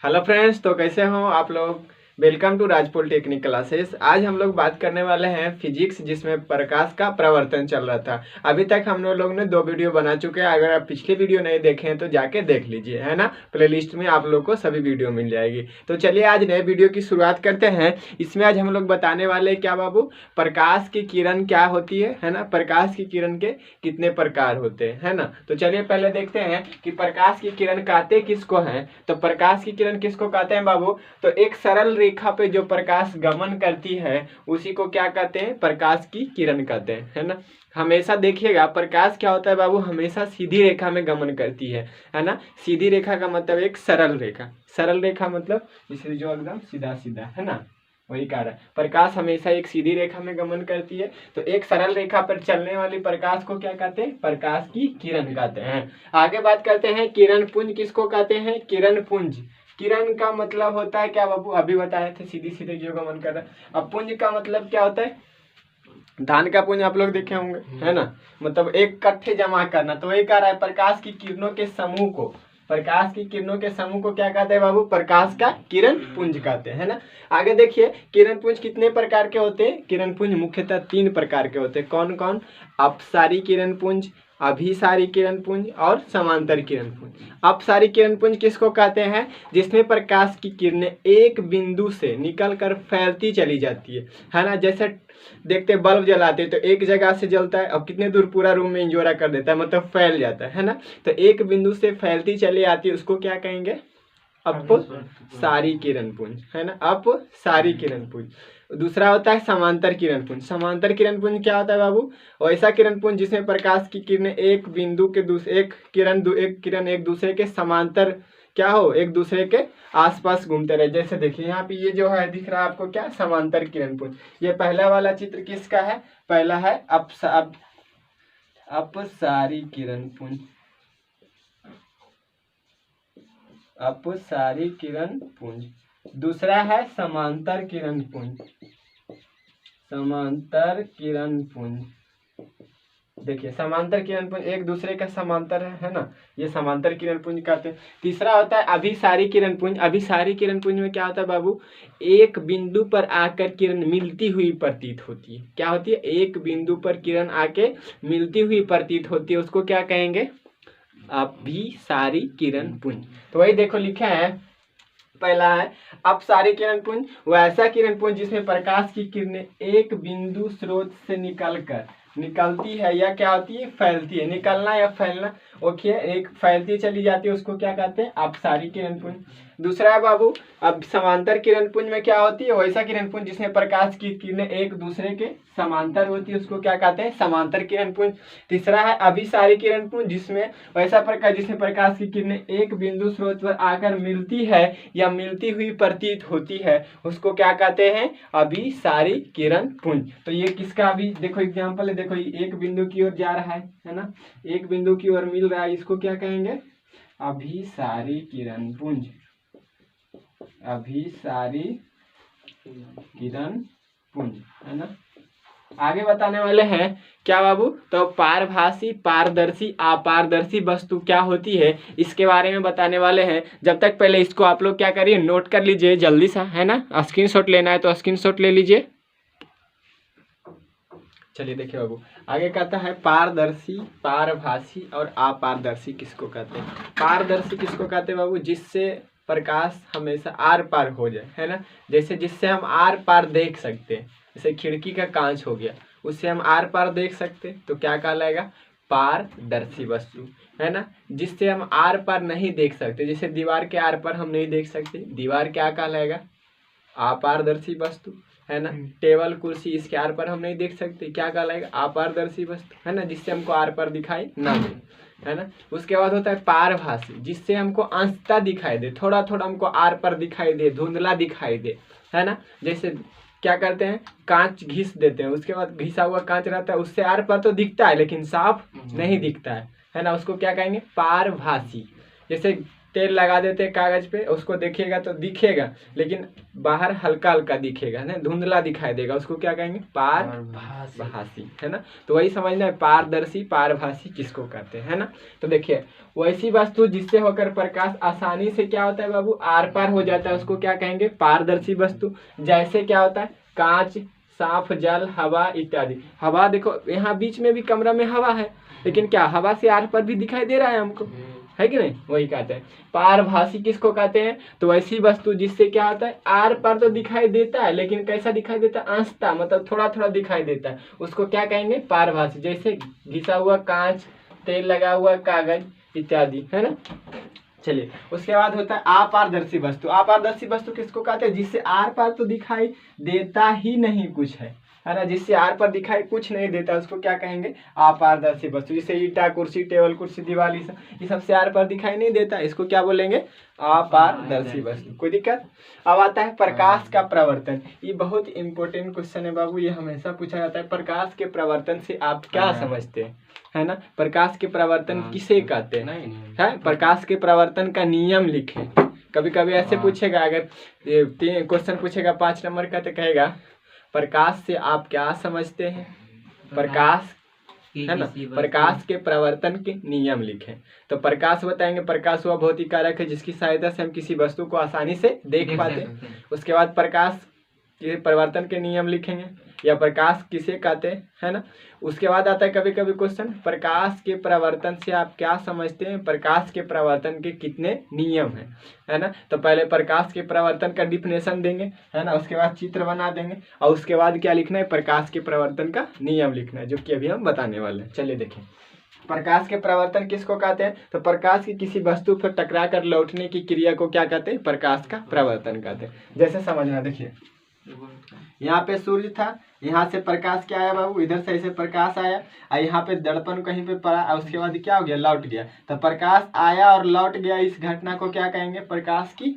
Hello friends, तो कैसे हो आप लोग। Welcome to Raj polytechnic classes. आज हम लोग बात करने वाले हैं फिजिक्स, जिसमें प्रकाश का प्रवर्तन चल रहा था। अभी तक हम लोग ने 2 वीडियो बना चुके हैं। अगर आप पिछले वीडियो नहीं देखे हैं तो जाके देख लीजिए, है ना। प्लेलिस्ट में आप लोग को सभी वीडियो मिल जाएगी। तो चलिए आज नए वीडियो की शुरुआत करते हैं। इसमें आज हम लोग बताने वाले हैं क्या बाबू, प्रकाश की किरण क्या होती है ना। प्रकाश की किरण के कितने प्रकार होते हैं, है ना। तो चलिए पहले देखते हैं कि प्रकाश की किरण कहते किसको हैं। तो प्रकाश की किरण किसको कहते हैं बाबू, तो एक सरल रेखा पे जो प्रकाश गमन करती है उसी को क्या कहते हैं, प्रकाश की किरण कहते हैं, है ना। हमेशा देखिएगा प्रकाश क्या होता है बाबू, हमेशा सीधी रेखा में गमन करती है ना। सीधी रेखा का मतलब एक सरल रेखा। सरल रेखा मतलब जिसे जो एकदम सीधा सीधा, है ना, वही कह रहा है। प्रकाश हमेशा एक सीधी रेखा में गमन करती है। तो एक सरल रेखा पर चलने वाली प्रकाश को क्या कहते हैं, प्रकाश की किरण कहते हैं। आगे बात करते हैं किरण पुंज किसको कहते हैं। किरण पुंज, किरण का मतलब होता है क्या बाबू, अभी बताए थे सीधी सीधे जो गमन कर रहा है। अब पुंज का मतलब क्या होता है, धान का पुंज आप लोग देखे होंगे, है ना। मतलब एक कट्ठे जमा करना। तो वही कह रहा है प्रकाश की किरणों के समूह को, प्रकाश की किरणों के समूह को क्या कहते हैं बाबू, प्रकाश का किरण पुंज कहते हैं, है ना। आगे देखिए किरण पुंज कितने प्रकार के होते हैं। किरण पुंज मुख्यतः 3 प्रकार के होते हैं। कौन कौन, अपसारी किरण पुंज, अभिसारी किरण पुंज और समांतर किरण पुंज। अपसारी किरण पुंज किसको कहते हैं, जिसमें प्रकाश की किरणें एक बिंदु से निकलकर फैलती चली जाती है ना। जैसे देखते बल्ब जलाते तो एक जगह से जलता है, अब कितने दूर पूरा रूम में इंजोरा कर देता है, मतलब फैल जाता है ना। तो एक बिंदु से फैलती चली आती है, उसको क्या कहेंगे, अपसारी किरण पुंज, है ना, अपसारी किरण पुंज। दूसरा होता है समांतर किरण पुंज। समांतर किरण पुंज क्या होता है बाबू, ऐसा किरण पुंज जिसमें प्रकाश की किरणें एक बिंदु के दूसरे एक किरण एक दूसरे के समांतर क्या हो, एक दूसरे के आसपास घूमते रहे। जैसे देखिए यहाँ पे ये जो है दिख रहा है आपको क्या, समांतर किरण पुंज। ये पहला वाला चित्र किसका है, पहला है अपसारी किरण पुंज, अपसारी किरण पुंज। दूसरा है समांतर किरण पुंज, समांतर किरण पुंज। देखिए समांतर किरण पुंज एक दूसरे का समांतर है ना, ये समांतर किरण पुंज कहते हैं। तीसरा होता है अभिसारी किरण पुंज। अभिसारी किरण पुंज में क्या होता है बाबू, एक बिंदु पर आकर किरण मिलती हुई प्रतीत होती है। क्या होती है, एक बिंदु पर किरण आके मिलती हुई प्रतीत होती है, उसको क्या कहेंगे, अभिसारी किरण पुंज। तो वही देखो लिखा है, पहला है अपसारी किरण पुंज, वैसा किरण पुंज जिसमें प्रकाश की किरणें एक बिंदु स्रोत से निकलती है या क्या होती है, फैलती है। निकलना या फैलना, ओके, एक फैलती चली जाती है, उसको क्या कहते हैं, अपसारी किरण पुंज। दूसरा है बाबू अब समांतर किरण पुंज में क्या होती है, वैसा किरण पुंज जिसमें प्रकाश की किरणें एक दूसरे के समांतर होती है, उसको क्या कहते हैं, समांतर किरण पुंज। तीसरा है अभिसारी किरण पुंज, जिसमें वैसा प्रकाश जिसमें प्रकाश की किरणें एक बिंदु स्रोत पर आकर मिलती है या मिलती हुई प्रतीत होती है, उसको क्या कहते हैं, अभिसारी किरण पुंज। तो ये किसका अभी देखो एग्जांपल है, देखो एक बिंदु की ओर जा रहा है ना, एक बिंदु की ओर मिल रहा है, इसको क्या कहेंगे, अभिसारी किरण पुंज, अभिसारी किरण पुंज, है ना। आगे बताने वाले हैं क्या बाबू, तो पारभासी, पारदर्शी, अपारदर्शी वस्तु क्या होती है, इसके बारे में बताने वाले हैं। जब तक पहले इसको आप लोग क्या करिए, नोट कर लीजिए जल्दी सा, है ना। स्क्रीनशॉट लेना है तो स्क्रीनशॉट ले लीजिए। चलिए देखिए बाबू, आगे कहता है पारदर्शी, पारभासी और अपारदर्शी किसको कहते हैं। पारदर्शी किसको कहते हैं बाबू, जिससे प्रकाश हमेशा आर पार हो जाए, है ना। जैसे जिससे हम आर पार देख सकते हैं, जैसे खिड़की का कांच हो गया, उससे हम आर पार देख सकते हैं, तो क्या कहलाएगा, पारदर्शी वस्तु, है ना। जिससे हम आर पार नहीं देख सकते, जैसे दीवार के आर पार हम नहीं देख सकते, दीवार क्या कहलाएगा, अपारदर्शी वस्तु, है ना। टेबल कुर्सी इसके आर पर हम नहीं देख सकते, क्या कहलाएगा, अपारदर्शी वस्तु, है ना, जिससे हमको आर पर दिखाई ना दे, है ना। उसके बाद होता है पारभासी, जिससे हमको अंशतः दिखाई दे, थोड़ा थोड़ा हमको आर पर दिखाई दे, धुंधला दिखाई दे, है ना। जैसे क्या करते हैं, कांच घिस देते हैं, उसके बाद घिसा हुआ कांच रहता है, उससे आर पर तो दिखता है लेकिन साफ नहीं दिखता है ना, उसको क्या कहेंगे, पारभासी। जैसे तेल लगा देते हैं कागज पे, उसको देखिएगा तो दिखेगा लेकिन बाहर हल्का हल्का दिखेगा ना, धुंधला दिखाई देगा, उसको क्या कहेंगे? पारभासी, है ना। तो वही समझना है, पारदर्शी पारभासी किसको कहते हैं, है ना। तो देखिए वैसी वस्तु जिससे होकर प्रकाश आसानी से क्या होता है बाबू, आर पार हो जाता है, उसको क्या कहेंगे? पारदर्शी वस्तु। जैसे क्या होता है? कांच, साफ जल, हवा इत्यादि। हवा देखो यहाँ बीच में भी कमरा में हवा है, लेकिन क्या हवा से आर पार भी दिखाई दे रहा है हमको, है कि नहीं? वही कहते हैं पारभासी किसको कहते हैं? तो ऐसी वस्तु जिससे क्या होता है, आर पार तो दिखाई देता है लेकिन कैसा दिखाई देता है? अंशतः, मतलब थोड़ा थोड़ा दिखाई देता है, उसको क्या कहेंगे? पारभासी। जैसे घिसा हुआ कांच, तेल लगा हुआ कागज इत्यादि, है ना। चलिए उसके बाद होता है अपारदर्शी वस्तु। अपारदर्शी वस्तु किसको कहते हैं? जिससे आर पार तो दिखाई देता ही नहीं कुछ है ना, जिससे आर पार दिखाई कुछ नहीं देता, उसको क्या कहेंगे? अपारदर्शी वस्तु। जैसे ईटा, कुर्सी, टेबल कुर्सी, दीवार, ये सबसे आर पार दिखाई नहीं देता, इसको क्या बोलेंगे? अपारदर्शी वस्तु। कोई दिक्कत? अब आता है प्रकाश का प्रवर्तन। ये बहुत इंपॉर्टेंट क्वेश्चन है बाबू, ये हमेशा पूछा जाता है। प्रकाश के प्रवर्तन से आप क्या समझते हैं, है ना। प्रकाश के प्रवर्तन किसे कहते हैं, है? प्रकाश के प्रवर्तन का नियम लिखें। कभी कभी ऐसे पूछेगा, अगर 3 क्वेश्चन पूछेगा 5 नंबर का, तो कहेगा प्रकाश से आप क्या समझते हैं, प्रकाश, है ना। प्रकाश के प्रवर्तन के नियम लिखें। तो प्रकाश बताएंगे, प्रकाश वह भौतिक कारक है जिसकी सहायता से हम किसी वस्तु को आसानी से देख पाते हैं। उसके बाद प्रकाश के प्रवर्तन के नियम लिखेंगे, या प्रकाश किसे कहते हैं, है ना। उसके बाद आता है कभी कभी क्वेश्चन, प्रकाश के प्रवर्तन से आप क्या समझते हैं, प्रकाश के प्रवर्तन के कितने नियम हैं, है ना। तो पहले प्रकाश के प्रवर्तन का डिफिनेशन देंगे, है ना, उसके बाद चित्र बना देंगे, और उसके बाद क्या लिखना है? प्रकाश के प्रवर्तन का नियम लिखना है, जो कि अभी हम बताने वाले हैं। चलिए देखें, प्रकाश के प्रवर्तन किसको कहते हैं? तो प्रकाश की किसी वस्तु पर टकरा कर लौटने की क्रिया को क्या कहते हैं? प्रकाश का प्रवर्तन कहते हैं। जैसे समझना, देखिए यहाँ पे सूर्य था, यहाँ से प्रकाश क्या आया बाबू? इधर से ऐसे प्रकाश आया, और यहाँ पे दर्पण कहीं पे पड़ा, और उसके बाद क्या हो गया? लौट गया। तो प्रकाश आया और लौट गया, इस घटना को क्या कहेंगे? प्रकाश की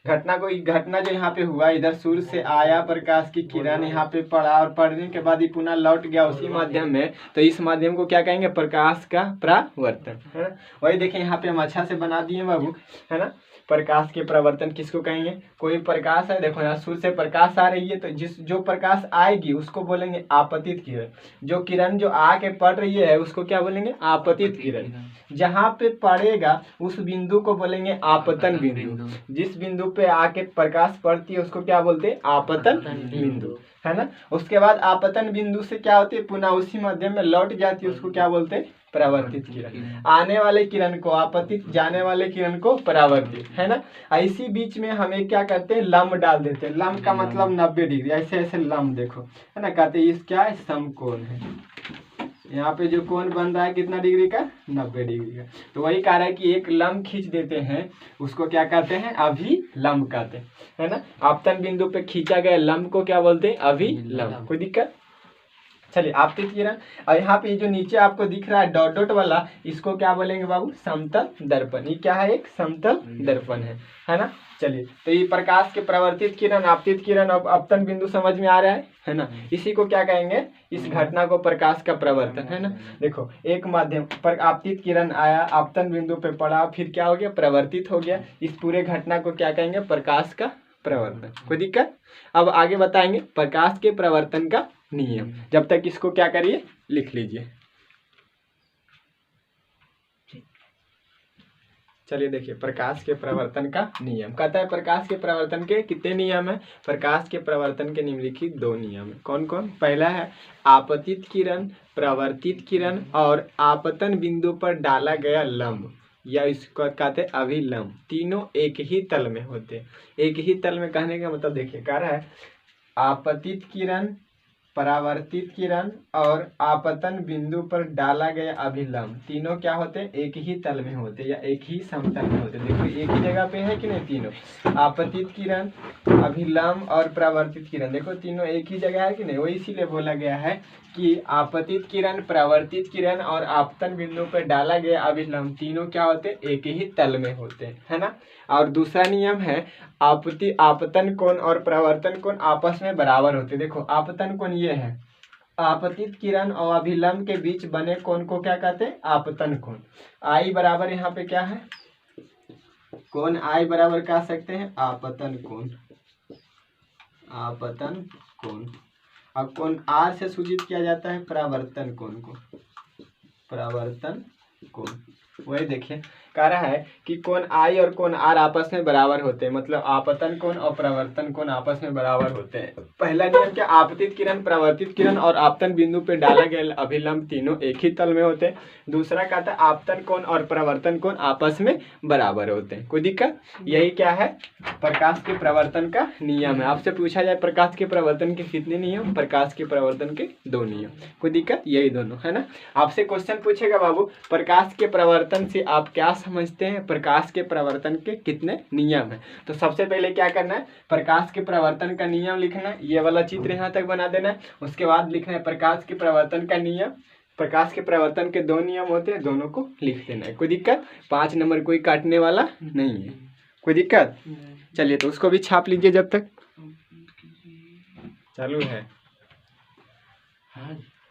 घटना को। घटना जो यहाँ पे हुआ, इधर सूर्य से आया प्रकाश की किरण, यहाँ पे पड़ा, और पड़ने के बाद ही पुनः लौट गया उसी माध्यम में, तो इस माध्यम को क्या कहेंगे? प्रकाश का प्रवर्तन, है ना। वही देखिए यहाँ पे हम अच्छा से बना दिए बाबू, है ना। प्रकाश के प्रवर्तन किसको कहेंगे? कोई प्रकाश है, देखो यहाँ सूर्य से प्रकाश आ रही है, तो जो प्रकाश आएगी उसको बोलेंगे आपतित किरण। जो किरण जो आके पड़ रही है उसको क्या बोलेंगे? आपतित किरण। जहाँ पे पड़ेगा उस बिंदु को बोलेंगे आपतन बिंदु। जिस बिंदु पे आके प्रकाश पड़ती है उसको क्या बोलते हैं? आपतन बिंदु, है ना। उसके बाद आपतन बिंदु से क्या होती है? पुनः उसी माध्यम में लौट जाती है, उसको क्या बोलते हैं? परावर्तित किरण। आने वाले किरण को आपतित, जाने वाले किरण को परावर्तित, है ना। इसी बीच में हमें क्या करते हैं? लंब डाल देते हैं। लंब का मतलब 90 डिग्री, ऐसे ऐसे लंब देखो, है ना। कहते हैं इस क्या है? समकोण है। यहाँ पे जो कोण बन रहा है कितना डिग्री का? 90 डिग्री का। तो वही कह रहा है कि एक लंब खींच देते हैं, उसको क्या कहते हैं? अभिलंब कहते हैं, है ना। आपतन बिंदु पे खींचा गया लंब को क्या बोलते हैं? अभिलंब। कोई दिक्कत? चलिए आपतित किरण। और यहाँ पे जो नीचे आपको दिख रहा है डॉट डॉट वाला, इसको क्या बोलेंगे बाबू? समतल दर्पण। ये क्या है? एक समतल दर्पण है ना। चलिए, तो ये प्रकाश के प्रवर्तित किरण, आपतित किरण और अपतन बिंदु समझ में आ रहा है ना। इसी को क्या कहेंगे? इस घटना को प्रकाश का प्रवर्तन, है ना। देखो एक माध्यम पर आपतित किरण आया, आपतन बिंदु पे पड़ा, फिर क्या हो गया? प्रवर्तित हो गया। इस पूरे घटना को क्या कहेंगे? प्रकाश का प्रवर्तन। कोई दिक्कत? अब आगे बताएंगे प्रकाश के प्रवर्तन का नियम। जब तक इसको क्या करिए? लिख लीजिए। चलिए देखिए, प्रकाश के प्रवर्तन का नियम कहता है, प्रकाश के प्रवर्तन के कितने नियम है? प्रकाश के प्रवर्तन के निम्नलिखित 2 नियम है। कौन कौन? पहला है आपतित किरण, प्रवर्तित किरण और आपतन बिंदु पर डाला गया लंब, या इसको कहते हैं अभिलंब। तीनों एक ही तल में होते हैं। एक ही तल में कहने का मतलब देखिए, कह रहा है आपतित किरण, परावर्तित किरण और आपतन बिंदु पर डाला गया अभिलंब, तीनों क्या होते हैं? एक ही तल में होते हैं, या एक ही समतल में होते हैं। देखो एक ही जगह पे है कि नहीं? तीनों, आपतित किरण, अभिलंब और परावर्तित किरण, देखो तीनों एक ही जगह है कि नहीं? वो इसीलिए बोला गया है कि आपतित किरण, परावर्तित किरण और आपतन बिंदु पर डाला गया अभिलंब, तीनों क्या होते हैं? एक ही तल में होते हैं, है ना। और दूसरा नियम है आपतन कोण और परावर्तन कोण आपस में बराबर होते हैं। देखो आपतन कोण ये है, आपतित किरण और अभिलंब के बीच बने कोण को क्या कहते हैं? आपतन कोण। आई बराबर यहाँ पे क्या है? कोण आई बराबर कह सकते हैं आपतन कोण, आपतन कोण। अब कोण आर से सूचित किया जाता है परावर्तन कोण को, परावर्तन कोण। वही देखिए कह रहा है कि कोण आई और कोण आर आपस में बराबर होते हैं, मतलब आपतन कोण और परावर्तन कोण आपस में बराबर होते हैं। पहला नियम क्या, आपतित किरण, परावर्तित किरण और आपतन बिंदु पे डाला गया अभिलंब तीनों एक ही तल में होते हैं। दूसरा कहता है आपतन कोण और परावर्तन कोण आपस में बराबर होते हैं। कोई दिक्कत? यही क्या है, प्रकाश के प्रवर्तन का नियम है। आपसे पूछा जाए प्रकाश के प्रवर्तन के कितने नियम, प्रकाश के प्रवर्तन के 2 नियम। कोई दिक्कत? यही दोनों है ना। आपसे क्वेश्चन पूछेगा बाबू प्रकाश के प्रवर्तन से आप क्या समझते हैं, प्रकाश के प्रवर्तन के कितने नियम है। तो सबसे पहले क्या करना है, प्रकाश के प्रवर्तन का नियम लिखना है, ये वाला चित्र यहाँ तक बना देना है। उसके बाद लिखना है प्रकाश के प्रवर्तन का नियम, प्रकाश के प्रवर्तन के 2 नियम होते हैं, दोनों को लिख देना है। कोई दिक्कत? 5 नंबर कोई काटने वाला नहीं है। कोई दिक्कत? चलिए तो उसको भी छाप लीजिए जब तक चालू है।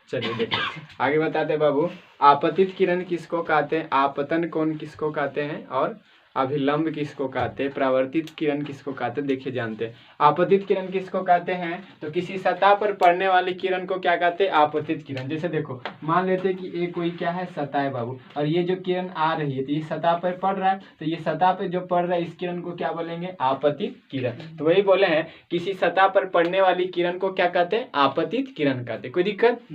चलिए देखिए आगे बताते हैं बाबू, आपतित किरण किसको कहते हैं, आपतन कोण किसको कहते हैं और अभिलंब किसको कहते हैं, परावर्तित किरण किसको कहते हैं। देखिए जानते हैं आपतित किरण किसको कहते हैं, तो किसी सतह पर पड़ने वाली किरण को क्या कहते हैं, आपतित किरण। जैसे देखो मान लेते हैं कि ये कोई क्या है, सतह है बाबू, और ये जो किरण आ रही है तो ये सतह पर पड़ रहा है, तो ये सतह पर जो पड़ रहा है इस किरण को क्या बोलेंगे, आपतित किरण। तो वही बोले हैं किसी सतह पर पड़ने वाली किरण को क्या कहते हैं, आपतित किरण कहते हैं। कोई दिक्कत?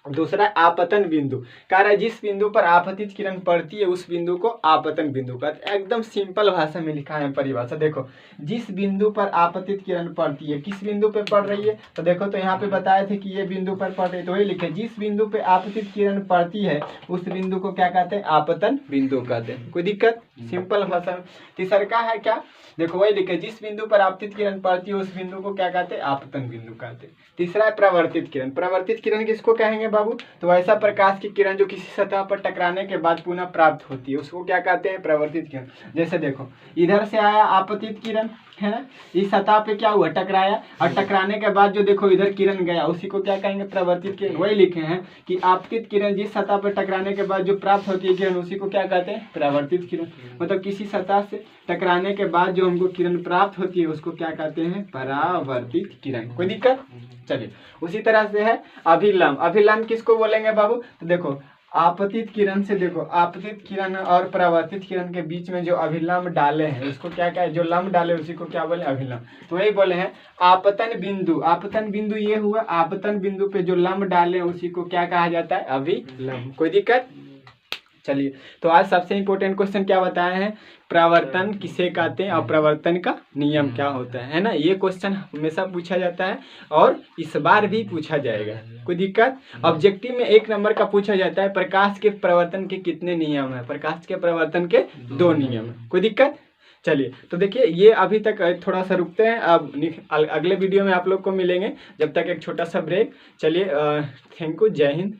दूसरा आपतन बिंदु, कह रहा है जिस बिंदु पर आपतित किरण पड़ती है उस बिंदु को आपतन बिंदु कहते हैं। एकदम सिंपल भाषा में लिखा है परिभाषा। देखो जिस बिंदु पर आपतित किरण पड़ती है, किस बिंदु पे पड़ रही है, तो देखो तो यहाँ पे बताए थे कि ये बिंदु पर पड़ रही है, तो वही लिखे जिस बिंदु पे आपतित किरण पड़ती है उस बिंदु को क्या कहते हैं, आपतन बिंदु कहते हैं। कोई दिक्कत? सिंपल भाषा में। तीसरा का है क्या, देखो वही लिखे जिस बिंदु पर आपतित किरण पड़ती है उस बिंदु को क्या कहते हैं, आपतन बिंदु कहते हैं। तीसरा है प्रवर्तित किरण। प्रवर्तित किरण किसको कहेंगे बाबू, तो ऐसा प्रकाश की किरण जो किसी सतह पर टकराने के बाद पुनः प्राप्त होती है उसको क्या कहते हैं, प्रवर्तित किरण। जैसे देखो इधर से आया आपतित किरण है ना, इस सतह पे क्या हुआ, टकराया, और टकराने के बाद जो देखो इधर किरण गया उसी को क्या कहेंगे, प्रवर्तित किरण। वही लिखे हैं कि आपतित किरण जिस सतह पर टकराने के बाद जो प्राप्त होती है किरण उसी को क्या कहते हैं, प्रवर्तित किरण। मतलब किसी सतह से टकराने के बाद जो हमको किरण प्राप्त होती है उसको क्या कहते हैं, परावर्तित किरण। कोई दिक्कत? चलिए उसी तरह से है अभिलंब। अभिलंब किसको बोलेंगे बाबू, तो देखो आपतित किरण से, देखो आपतित किरण और परावर्तित किरण के बीच में जो अभिलंब डाले हैं उसको क्या क्या, जो लंब डाले उसी को क्या बोले, अभिलंब। तो वही बोले हैं आपतन बिंदु। आपतन बिंदु ये हुआ, आपतन बिंदु पे जो लंब डाले उसी को क्या कहा जाता है, अभिलंब। कोई दिक्कत? चलिए तो आज सबसे इम्पोर्टेंट क्वेश्चन क्या बताए हैं, प्रवर्तन किसे कहते हैं और प्रवर्तन का नियम क्या होता है ना। ये क्वेश्चन हमेशा पूछा जाता है और इस बार भी पूछा जाएगा। कोई दिक्कत? ऑब्जेक्टिव में 1 नंबर का पूछा जाता है प्रकाश के प्रवर्तन के कितने नियम है, प्रकाश के प्रवर्तन के 2 नियम है। कोई दिक्कत? चलिए तो देखिए ये अभी तक थोड़ा सा रुकते हैं, अब अगले वीडियो में आप लोग को मिलेंगे, जब तक एक छोटा सा ब्रेक। चलिए थैंक यू, जय हिंद।